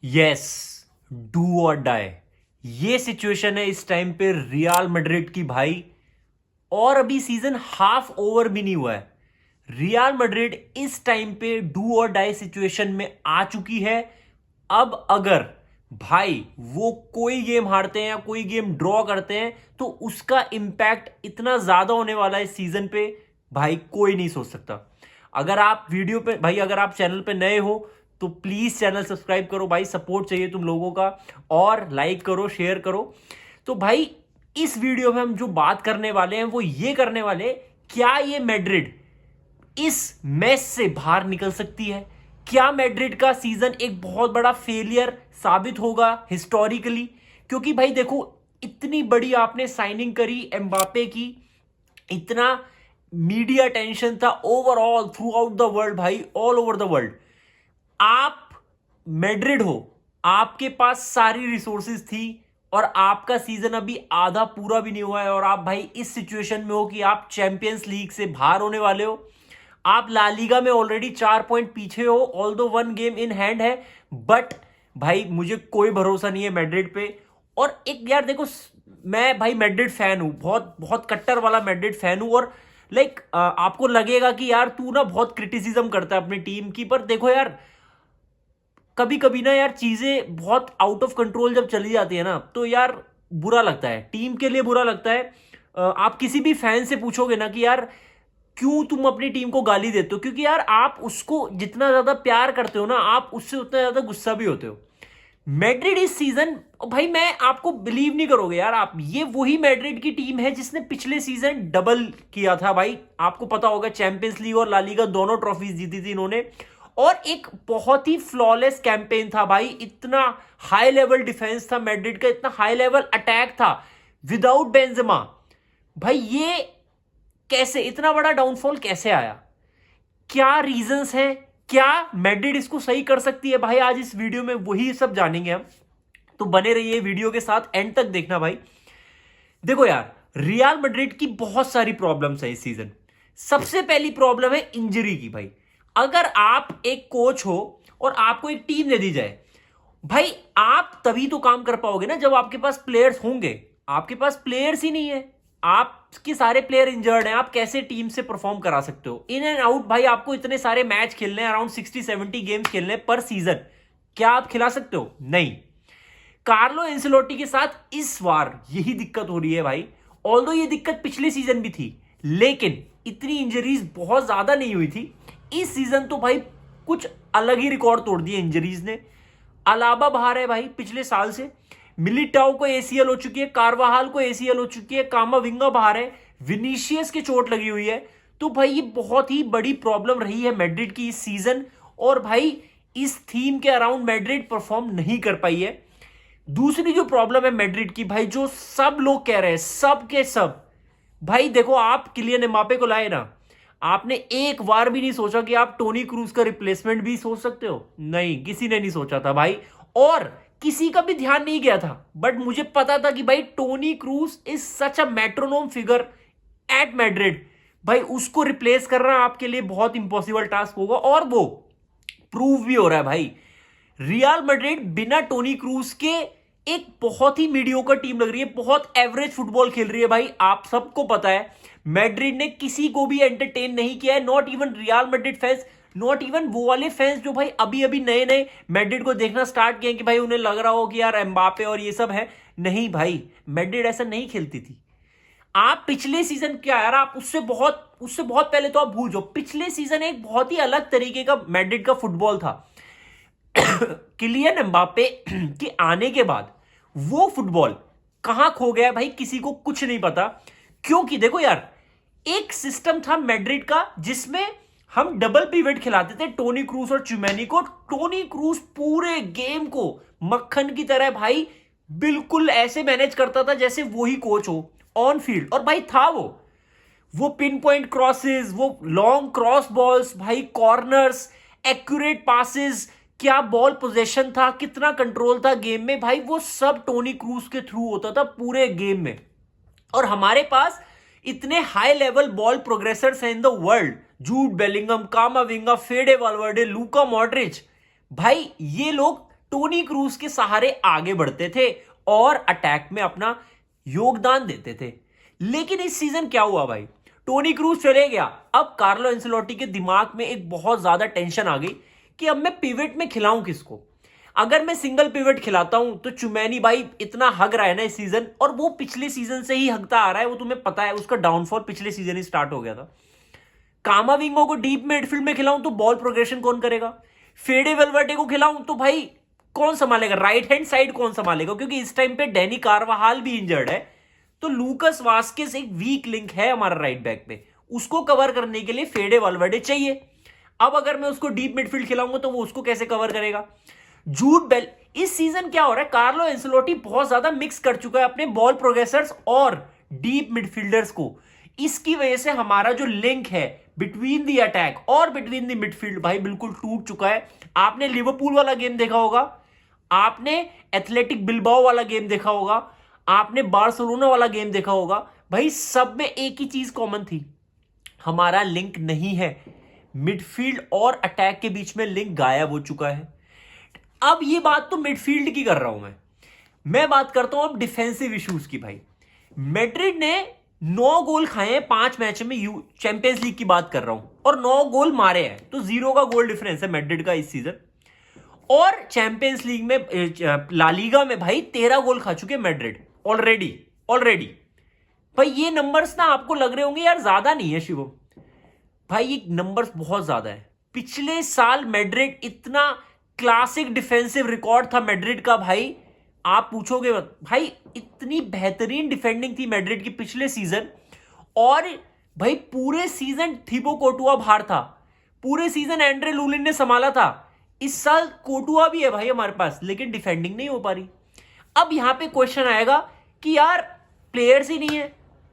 Yes, do और die, ये situation है इस टाइम पे रियल मैड्रिड की भाई। और अभी सीजन हाफ ओवर भी नहीं हुआ है, रियल मैड्रिड इस टाइम पे डू और डाई सिचुएशन में आ चुकी है। अब अगर भाई वो कोई गेम हारते हैं या कोई गेम ड्रॉ करते हैं तो उसका इंपैक्ट इतना ज्यादा होने वाला है इस सीजन पे, भाई कोई नहीं सोच सकता। अगर आप वीडियो पे भाई, अगर आप चैनल पे नए हो तो प्लीज चैनल सब्सक्राइब करो भाई, सपोर्ट चाहिए तुम लोगों का, और लाइक करो, शेयर करो। तो भाई इस वीडियो में हम जो बात करने वाले हैं वो ये करने वाले, क्या ये मैड्रिड इस मैच से बाहर निकल सकती है? क्या मैड्रिड का सीजन एक बहुत बड़ा फेलियर साबित होगा हिस्टोरिकली? क्योंकि भाई देखो, इतनी बड़ी आपने साइनिंग करी एम्बापे की, इतना मीडिया टेंशन था overall through out the world भाई, ऑल ओवर द वर्ल्ड। आप मैड्रिड हो, आपके पास सारी रिसोर्सेज थी और आपका सीजन अभी आधा पूरा भी नहीं हुआ है और आप भाई इस सिचुएशन में हो कि आप चैंपियंस लीग से बाहर होने वाले हो। आप ला लीगा में ऑलरेडी 4 पॉइंट पीछे हो, ऑल दो 1 गेम इन हैंड है, बट भाई मुझे कोई भरोसा नहीं है मैड्रिड पे। और एक यार देखो, मैं भाई मैड्रिड फैन हूं, बहुत बहुत कट्टर वाला मैड्रिड फैन हूं। और लाइक आपको लगेगा कि यार तू ना बहुत क्रिटिसिज्म करता है अपनी टीम की, पर देखो यार, कभी कभी ना यार चीजें बहुत आउट ऑफ कंट्रोल जब चली जाती है ना तो यार बुरा लगता है, टीम के लिए बुरा लगता है। आप किसी भी फैन से पूछोगे ना कि यार क्यों तुम अपनी टीम को गाली देते हो, क्योंकि यार आप उसको जितना ज्यादा प्यार करते हो ना, आप उससे उतना ज्यादा गुस्सा भी होते हो। मैड्रिड इस सीजन, भाई मैं आपको बिलीव नहीं करोगे यार आप, ये वही मैड्रिड की टीम है जिसने पिछले सीजन डबल किया था भाई। आपको पता होगा, चैंपियंस लीग और ला लीगा दोनों ट्रॉफीज जीती थी इन्होंने। और एक बहुत ही फ्लॉलेस कैंपेन था भाई, इतना हाई लेवल डिफेंस था मैड्रिड का, इतना हाई लेवल अटैक था विदाउट बेंजेमा। भाई ये कैसे, इतना बड़ा डाउनफॉल कैसे आया? क्या रीजंस हैं? क्या मैड्रिड इसको सही कर सकती है? भाई आज इस वीडियो में वही सब जानेंगे हम, तो बने रहिए वीडियो के साथ, एंड तक देखना भाई। देखो यार, रियल मैड्रिड की बहुत सारी प्रॉब्लम्स है इस सीजन। सबसे पहली प्रॉब्लम है इंजरी की भाई। अगर आप एक कोच हो और आपको एक टीम दे दी जाए, भाई आप तभी तो काम कर पाओगे ना जब आपके पास प्लेयर्स होंगे। आपके पास प्लेयर्स ही नहीं है, आपके सारे प्लेयर इंजर्ड हैं, आप कैसे टीम से परफॉर्म करा सकते हो? इन एंड आउट भाई, आपको इतने सारे मैच खेलने हैं, अराउंड 60-70 गेम्स खेलने पर सीजन, क्या आप खिला सकते हो? नहीं। कार्लो एंसेलोटी के साथ इस बार यही दिक्कत हो रही है भाई। ऑल्दो ये दिक्कत पिछले सीजन भी थी, लेकिन इतनी इंजरीज बहुत ज्यादा नहीं हुई थी। इस सीजन तो भाई कुछ अलग ही रिकॉर्ड तोड़ दिए इंजरीज ने। अलाबा बाहर है भाई पिछले साल से, मिलिटाओ को एसीएल हो चुकी है, कार्वाहाल को एसीएल हो चुकी है, कामाविंगा बाहर है, विनीशियस की चोट लगी हुई है। तो भाई ये बहुत ही बड़ी प्रॉब्लम रही है मैड्रिड की इस सीजन, और भाई इस थीम के अराउंड मैड्रिड परफॉर्म नहीं कर पाई है। दूसरी जो प्रॉब्लम है मैड्रिड की भाई, जो सब लोग कह रहे हैं, सब के सब, भाई देखो आप किलियन एम्बापे को लाए ना, आपने एक बार भी नहीं सोचा कि आप टोनी क्रूज का रिप्लेसमेंट भी सोच सकते हो? नहीं, किसी ने नहीं सोचा था भाई, और किसी का भी ध्यान नहीं गया था। बट मुझे पता था कि भाई Toni Kroos is such a metronome figure at Madrid, भाई उसको रिप्लेस करना आपके लिए बहुत इंपॉसिबल टास्क होगा, और वो प्रूव भी हो रहा है भाई। रियल मैड्रिड बिना टोनी क्रूज के एक बहुत ही मीडियोकर टीम लग रही है, बहुत एवरेज फुटबॉल खेल रही है भाई। आप सबको पता है मैड्रिड ने किसी को भी एंटरटेन नहीं किया है, not even real Madrid fans, not even वो वाले फैंस जो भाई अभी अभी नए नए मैड्रिड को देखना स्टार्ट किए कि भाई उन्हें लग रहा हो कि यार एम्बापे और ये सब है। नहीं भाई, मैड्रिड ऐसा नहीं खेलती थी। आप पिछले सीजन क्या यार, आप उससे बहुत पहले तो आप भूल जाओ, पिछले सीजन एक बहुत ही अलग तरीके का मैड्रिड का फुटबॉल था। किलियन एम्बापे के आने के बाद वो फुटबॉल कहां खो गया भाई, किसी को कुछ नहीं पता। क्योंकि देखो यार, एक सिस्टम था मैड्रिड का जिसमें हम डबल पिवट खिलाते थे टोनी क्रूज और चुमैनी को। टोनी क्रूज पूरे गेम को मक्खन की तरह भाई बिल्कुल ऐसे मैनेज करता था जैसे वही कोच हो ऑन फील्ड, और भाई था वो पिन पॉइंट क्रॉसेस, वो लॉन्ग क्रॉस बॉल्स भाई, कॉर्नर्स, एक्यूरेट पासेस, क्या बॉल पोजेशन था, कितना कंट्रोल था गेम में भाई, वो सब टोनी क्रूज के थ्रू होता था पूरे गेम में। और हमारे पास इतने हाई लेवल बॉल प्रोग्रेसर्स हैं in the world, Jude Bellingham, कामाविंगा, फेडे Valverde, Luka Modric, भाई ये लोग टोनी क्रूज के सहारे आगे बढ़ते थे और अटैक में अपना योगदान देते थे। लेकिन इस सीजन क्या हुआ भाई, टोनी क्रूज चले गया। अब कार्लो एंसेलोटी के दिमाग में एक बहुत ज्यादा टेंशन आ गई कि अब मैं पिवट में खिलाऊं किसको। अगर मैं सिंगल पिवट खिलाता हूं तो चुमैनी भाई इतना हग रहा है ना इस सीजन, और वो पिछले सीजन से ही हगता आ रहा है, वो तुम्हें पता है, उसका डाउनफॉल पिछले सीजन ही स्टार्ट हो गया था। कामाविंगो को डीप मिडफील्ड में खिलाऊं तो बॉल प्रोग्रेशन कौन करेगा, फेडे वेलवर्डे को खिलाऊं तो भाई कौन संभालेगा, राइट हैंड साइड कौन संभालेगा, क्योंकि इस टाइम पे डैनी कार्वाहाल भी इंजर्ड है। तो लूकस वास्केस एक वीक लिंक है हमारा राइट बैक पे, उसको कवर करने के लिए फेडे वेलवर्डे चाहिए। अब अगर मैं उसको डीप मिडफील्ड खिलाऊंगा तो वो उसको कैसे कवर करेगा। जूड बेल, इस सीजन क्या हो रहा है, कार्लो एंसेलोटी बहुत ज्यादा मिक्स कर चुका है अपने बॉल प्रोग्रेसर्स और डीप मिडफील्डर्स को। इसकी वजह से हमारा जो लिंक है बिटवीन द अटैक और बिटवीन द मिडफील्ड भाई बिल्कुल टूट चुका है। आपने लिवरपूल वाला गेम देखा होगा, आपने एथलेटिक बिल्बाओ वाला गेम देखा होगा, आपने बार्सिलोना वाला गेम देखा होगा, भाई सब में एक ही चीज कॉमन थी, हमारा लिंक नहीं है। मिडफील्ड और अटैक के बीच में लिंक गायब हो चुका है। अब ये बात तो मिडफील्ड की कर रहा हूं मैं बात करता हूं अब डिफेंसिव इश्यूज की। भाई मैड्रिड ने 9 गोल खाए हैं 5 मैच में, चैंपियंस लीग की बात कर रहा हूं, और 9 गोल मारे हैं, तो 0 का गोल डिफरेंस है मैड्रिड का इस सीजन। और चैंपियंस लीग में ला लीगा में भाई 13 गोल खा चुके मैड्रिड ऑलरेडी। भाई ये नंबर्स ना आपको लग रहे होंगे यार ज्यादा नहीं है शिवम, भाई ये नंबर्स बहुत ज्यादा है। पिछले साल मैड्रिड इतना क्लासिक डिफेंसिव रिकॉर्ड था मैड्रिड का, भाई आप पूछोगे मत, भाई इतनी बेहतरीन डिफेंडिंग थी मैड्रिड की पिछले सीजन। और भाई पूरे सीजन थिबो कोर्टुआ बाहर था, पूरे सीजन एंड्रे लुलिन ने संभाला था। इस साल कोर्टुआ भी है भाई हमारे पास, लेकिन डिफेंडिंग नहीं हो पा रही। अब यहां पे क्वेश्चन आएगा कि यार प्लेयर्स ही नहीं है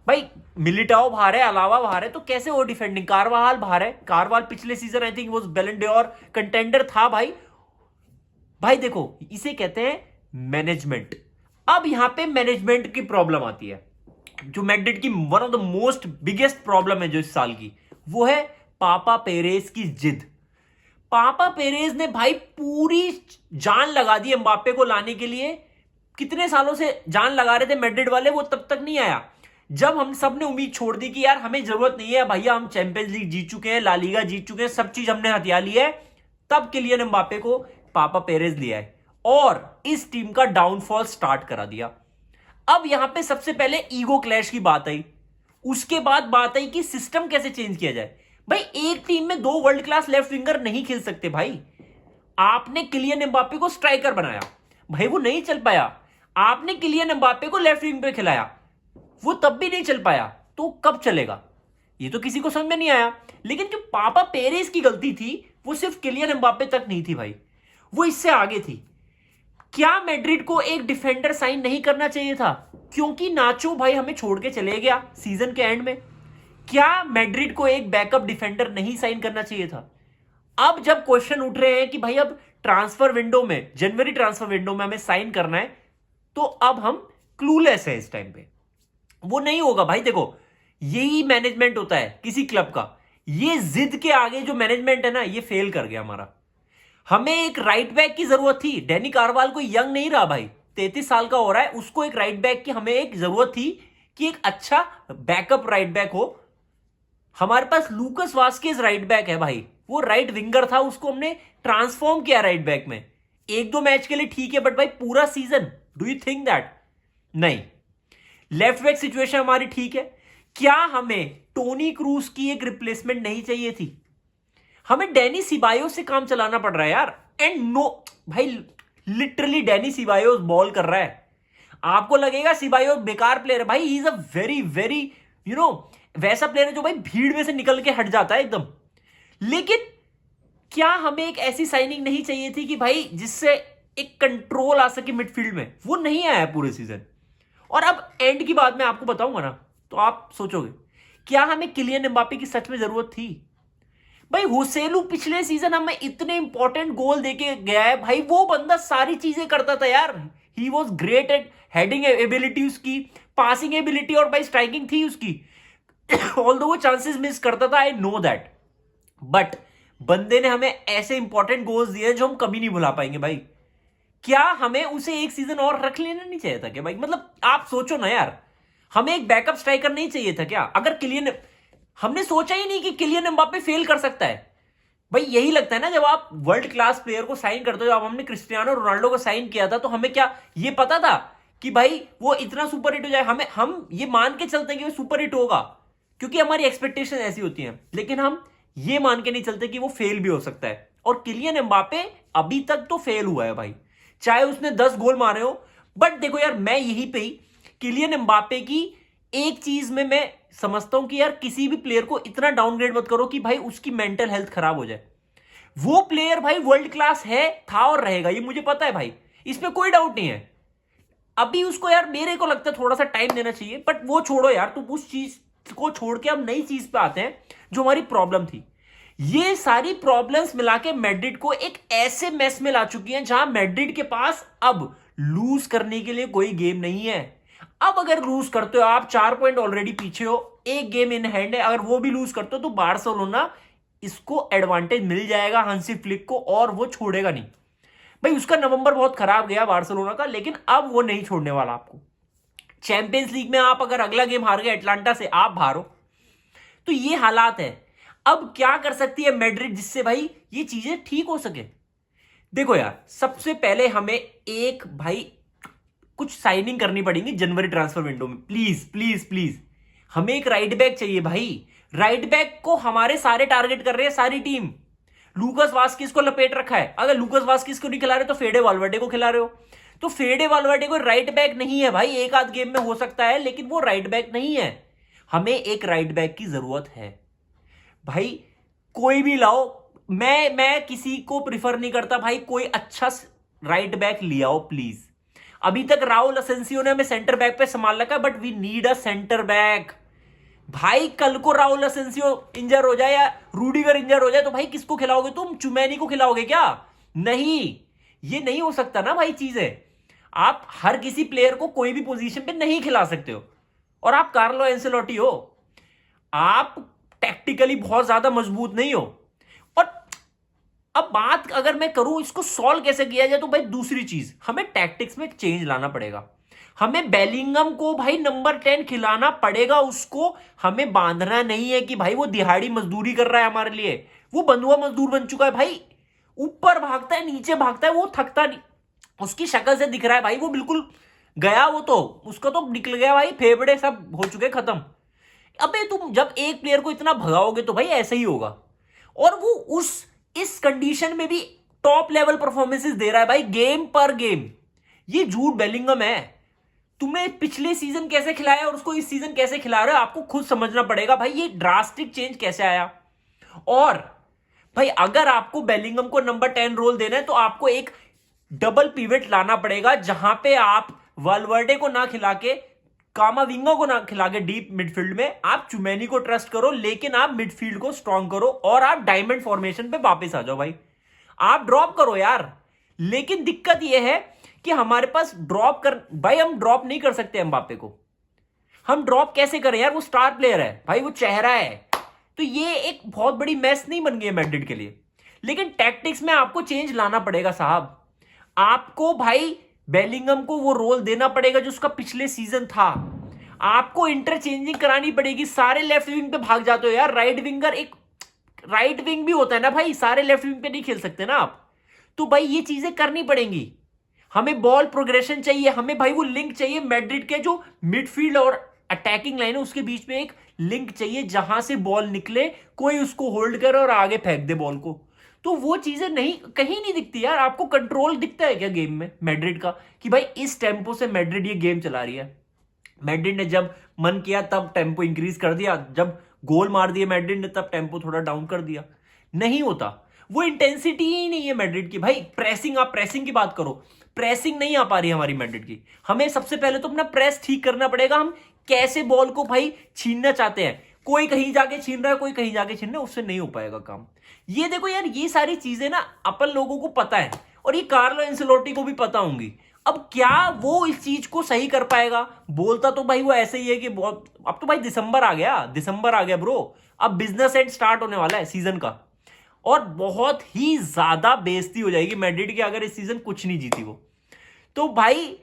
भाई, मिलिटाओ बाहर है, अलावा बाहर है, तो कैसे हो डिफेंडिंग, कारवाहाल बाहर है, कारवाल पिछले सीजन आई थिंक वो बैलन डॉर कंटेंडर था भाई देखो इसे कहते हैं मैनेजमेंट। अब यहां पे मैनेजमेंट की प्रॉब्लम आती है, जो मैड्रिड की one of the most biggest problem है जो इस साल की, वो है पापा पेरेज की जिद। पापा पेरेज ने भाई पूरी जान लगा दी एम्बाप्पे को लाने के लिए, कितने सालों से जान लगा रहे थे मैड्रिड वाले, वो तब तक नहीं आया जब हम सब ने उम्मीद छोड़ दी कि यार हमें जरूरत नहीं है भैया, हम चैंपियंस लीग जीत चुके हैं, ला लीगा जीत चुके हैं, सब चीज हमने हथिया ली है, तब किलियन एम्बाप्पे को पापा पेरेज लिया है और इस टीम का डाउनफॉल स्टार्ट करा दिया। अब यहां पे सबसे पहले ईगो क्लैश की बात आई, उसके बाद बात आई कि सिस्टम कैसे चेंज किया जाए। भाई एक टीम में 2 वर्ल्ड क्लास लेफ्ट विंगर नहीं खेल सकते भाई। आपने किलियन एम्बाप्पे को स्ट्राइकर बनाया, भाई वो नहीं चल पाया। आपने किलियन एम्बाप्पे को लेफ्ट विंग पे खिलाया, वो तब भी नहीं चल पाया, तो कब चलेगा, ये तो किसी को समझ में नहीं आया। लेकिन जो पापा पेरेज की गलती थी वो सिर्फ किलियन एम्बाप्पे तक नहीं थी भाई, वो इससे आगे थी। क्या मैड्रिड को एक डिफेंडर साइन नहीं करना चाहिए था, क्योंकि नाचो भाई हमें छोड़ के चले गया सीजन के एंड में। क्या मैड्रिड को एक बैकअप डिफेंडर नहीं साइन करना चाहिए था। अब जब क्वेश्चन उठ रहे हैं कि भाई अब ट्रांसफर विंडो में, जनवरी ट्रांसफर विंडो में हमें साइन करना है, तो अब हम क्लूलेस है इस टाइम पे, वो नहीं होगा भाई। देखो यही मैनेजमेंट होता है किसी क्लब का, ये जिद के आगे जो मैनेजमेंट है ना, ये फेल कर गया हमारा। हमें एक राइट बैक की जरूरत थी, डैनी कार्वाल कोई यंग नहीं रहा भाई, 33 साल का हो रहा है, उसको एक राइट बैक की हमें एक जरूरत थी कि एक अच्छा बैकअप राइट बैक हो। हमारे पास लूकस वास्केज राइट बैक है भाई, वो राइट विंगर था, उसको हमने ट्रांसफॉर्म किया राइट बैक में। 1-2 मैच के लिए ठीक है, बट भाई पूरा season do you think that, नहीं। लेफ्ट बैक सिचुएशन हमारी ठीक है, क्या हमें टोनी क्रूज की एक रिप्लेसमेंट नहीं चाहिए थी। हमें डैनी सिबायोस से काम चलाना पड़ रहा है यार, एंड नो भाई लिटरली डैनी सिबायोस बॉल कर रहा है। आपको लगेगा सिबायोस बेकार प्लेयर है, भाई he is a very very वैसा प्लेयर है जो भाई भीड़ में से निकल के हट जाता है एकदम। लेकिन क्या हमें एक ऐसी साइनिंग नहीं चाहिए थी कि भाई जिससे एक कंट्रोल आ सके मिडफील्ड में, वो नहीं आया पूरे सीजन। और अब एंड की बात मैं आपको बताऊंगा ना, तो आप सोचोगे क्या हमें किलियन एम्बाप्पे की सच में जरूरत थी। भाई होसेलू पिछले सीजन हमें इतने इंपॉर्टेंट गोल देके गया है भाई, वो बंदा सारी चीजें करता था यार, he was great at heading ability उसकी, पासिंग एबिलिटी और भाई स्ट्राइकिंग थी उसकी। ऑल्दो वो चांसेस मिस करता था, आई नो दैट, बट बंदे ने हमें ऐसे इंपॉर्टेंट गोल्स दिए जो हम कभी नहीं भुला पाएंगे भाई। क्या हमें उसे एक सीजन और रख लेना नहीं चाहिए था क्या भाई? मतलब आप सोचो ना यार, हमें एक बैकअप स्ट्राइकर नहीं चाहिए था क्या? अगर किलियन, हमने सोचा ही नहीं कि किलियन एम्बापे फेल कर सकता है भाई। यही लगता है ना, जब आप वर्ल्ड क्लास प्लेयर को साइन करते हो, जब हमने क्रिस्टियानो रोनाल्डो को साइन किया था तो हमें क्या ये पता था कि भाई वो इतना सुपर हिट हो जाए? हम ये मान के चलते हैं कि वो सुपर हिट होगा क्योंकि हमारी एक्सपेक्टेशन ऐसी होती है, लेकिन हम ये मान के नहीं चलते कि वो फेल भी हो सकता है। और किलियन एम्बापे अभी तक तो फेल हुआ है भाई, चाहे उसने 10 गोल मारे हो। बट देखो यार, मैं यही पे ही किलियन एम्बापे की एक चीज में मैं समझता हूं कि यार किसी भी प्लेयर को इतना डाउनग्रेड मत करो कि भाई उसकी मेंटल हेल्थ खराब हो जाए। वो प्लेयर भाई वर्ल्ड क्लास है, था और रहेगा, ये मुझे पता है भाई, इसमें कोई डाउट नहीं है। अभी उसको यार मेरे को लगता है थोड़ा सा टाइम देना चाहिए। बट वो छोड़ो यार, तुम उस चीज को छोड़ के अब नई चीज पे आते हैं जो हमारी प्रॉब्लम थी। ये सारी प्रॉब्लम्स मिला के मैड्रिड को एक ऐसे मेस में ला चुकी हैं जहां मैड्रिड के पास अब लूज करने के लिए कोई गेम नहीं है। अब अगर लूज करते हो आप, 4 पॉइंट ऑलरेडी पीछे हो, एक गेम इन हैंड है, अगर वो भी लूज करते हो तो बार्सिलोना इसको एडवांटेज मिल जाएगा हांसी फ्लिक को, और वो छोड़ेगा नहीं भाई। उसका नवंबर बहुत खराब गया बार्सिलोना का, लेकिन अब वो नहीं छोड़ने वाला आपको। चैंपियंस लीग में आप अगर अगला गेम हार गए अटलांटा से, आप हारो, तो ये हालात है। अब क्या कर सकती है मैड्रिड जिससे भाई ये चीजें ठीक हो सके? देखो यार, सबसे पहले हमें एक भाई कुछ साइनिंग करनी पड़ेगी जनवरी ट्रांसफर विंडो में, प्लीज प्लीज प्लीज। हमें एक राइट बैक चाहिए भाई। राइट बैक को हमारे सारे टारगेट कर रहे हैं, सारी टीम। लूकास वास्किस को लपेट रखा है, अगर लूकास वास्किस को नहीं खिला रहे तो फेडे वाल्वर्डे को खिला रहे हो। तो फेडे वाल्वर्डे को राइट बैक नहीं है भाई, एक आध गेम में हो सकता है, लेकिन वो राइट बैक नहीं है। हमें एक राइट बैक की जरूरत है भाई, कोई भी लाओ। मैं किसी को प्रिफर नहीं करता भाई, कोई अच्छा राइट बैक ले आओ प्लीज। अभी तक राहुल असेंसियो ने हमें सेंटर बैक पे संभाल रखा है, but we need a centre back भाई। कल को राहुल असेंसियो इंजर हो जाए या रूडिगर इंजर हो जाए तो भाई किसको खिलाओगे तुम? चुमैनी को खिलाओगे क्या? नहीं, ये नहीं हो सकता ना भाई चीजें। आप हर किसी प्लेयर को कोई भी पोजीशन पे नहीं खिला सकते हो। और आप कार्लो एंसेलोटी हो, आप टैक्टिकली बहुत ज्यादा मजबूत नहीं हो। और अब बात अगर मैं करूं इसको सॉल्व कैसे किया जाए, तो भाई दूसरी चीज, हमें टैक्टिक्स में चेंज लाना पड़ेगा। हमें बेलिंगम को भाई नंबर 10 खिलाना पड़ेगा। उसको हमें बांधना नहीं है कि भाई वो दिहाड़ी मजदूरी कर रहा है हमारे लिए, वो बंधुआ मजदूर बन चुका है भाई। ऊपर भागता है, नीचे भागता है, वो थकता नहीं। उसकी शक्ल से दिख रहा है भाई वो बिल्कुल गया, वो तो उसका तो निकल गया भाई, फेफड़े सब हो चुके खत्म। अबे तुम जब एक प्लेयर को इतना भगाओगे तो भाई ऐसे ही होगा। और वो उस इस कंडीशन में भी टॉप लेवल परफॉर्मेंसेस दे रहा है भाई, गेम पर गेम। ये झूठ बेलिंगम है। तुमने पिछले सीजन कैसे खिलाया और उसको इस सीजन कैसे खिला रहे हो, आपको खुद समझना पड़ेगा भाई, ये ड्रास्टिक चेंज कैसे आया। और भाई अगर आपको बेलिंगम को नंबर 10 रोल देना है तो आपको एक डबल पिवट लाना पड़ेगा, जहां पे आप वाल्वर्डे को ना खिला के, कामाविंगा को ना खिला के डीप मिडफील्ड में आप चुमैनी को ट्रस्ट करो, लेकिन आप मिडफील्ड को स्ट्रांग करो और आप डायमंड फॉर्मेशन पे वापस आ जाओ भाई। आप ड्रॉप करो यार, लेकिन दिक्कत यह है कि हमारे पास ड्रॉप कर, भाई हम ड्रॉप नहीं कर सकते एम्बापे को। हम ड्रॉप कैसे करें यार, वो स्टार प्लेयर है भाई, वो चेहरा है। तो ये एक बहुत बड़ी मैस नहीं बन गई है मैड्रिड के लिए। लेकिन टैक्टिक्स में आपको चेंज लाना पड़ेगा साहब। आपको भाई बेलिंगम को वो रोल देना पड़ेगा जो उसका पिछले सीजन था। आपको इंटरचेंजिंग करानी पड़ेगी। सारे लेफ्ट विंग पे भाग जाते हो यार, राइट विंगर एक राइट विंग भी होता है ना भाई, सारे लेफ्ट विंग पे नहीं खेल सकते ना आप। तो भाई ये चीजें करनी पड़ेंगी। हमें बॉल प्रोग्रेशन चाहिए, हमें भाई वो लिंक चाहिए मैड्रिड के जो मिडफील्ड और अटैकिंग लाइन है उसके बीच में एक लिंक चाहिए, जहां से बॉल निकले, कोई उसको होल्ड करे और आगे फेंक दे बॉल को। तो वो चीजें नहीं, कहीं नहीं दिखती यार। आपको कंट्रोल दिखता है क्या गेम में मैड्रिड का, कि भाई इस टेम्पो से मैड्रिड ये गेम चला रही है? मैड्रिड ने जब मन किया तब टेम्पो इंक्रीज कर दिया, जब गोल मार दिया मैड्रिड ने तब टेम्पो थोड़ा डाउन कर दिया। नहीं होता, वो इंटेंसिटी ही नहीं है मैड्रिड की भाई। प्रेसिंग, आप प्रेसिंग की बात करो, प्रेसिंग नहीं आ पा रही हमारी मैड्रिड की। हमें सबसे पहले तो अपना प्रेस ठीक करना पड़ेगा। हम कैसे बॉल को भाई छीनना चाहते हैं, कोई कहीं जाके छीन रहा है, कोई कहीं जाके छीन रहा है, उससे नहीं हो पाएगा काम। ये देखो यार, ये सारी चीजें ना अपन लोगों को पता है, और ये कार्लो एंसेलोटी को भी पता होंगी। अब क्या वो इस चीज को सही कर पाएगा? बोलता तो भाई वो ऐसे ही है कि बहुत, अब तो भाई दिसंबर आ गया ब्रो। अब बिजनेस एंड स्टार्ट होने वाला है सीजन का, और बहुत ही ज्यादा बेइज्जती हो जाएगी मैड्रिड की अगर इस सीजन कुछ नहीं जीती वो। तो भाई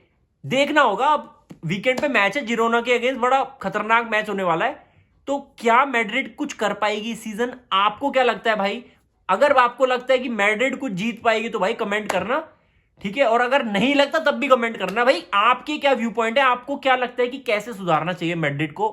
देखना होगा। अब वीकेंड पे मैच है जिरोना के अगेंस्ट, बड़ा खतरनाक मैच होने वाला है। तो क्या मैड्रिड कुछ कर पाएगी इस सीजन? आपको क्या लगता है भाई? अगर आपको लगता है कि मैड्रिड कुछ जीत पाएगी तो भाई कमेंट करना, ठीक है। और अगर नहीं लगता तब भी कमेंट करना भाई। आपके क्या व्यू पॉइंट है? आपको क्या लगता है कि कैसे सुधारना चाहिए मैड्रिड को?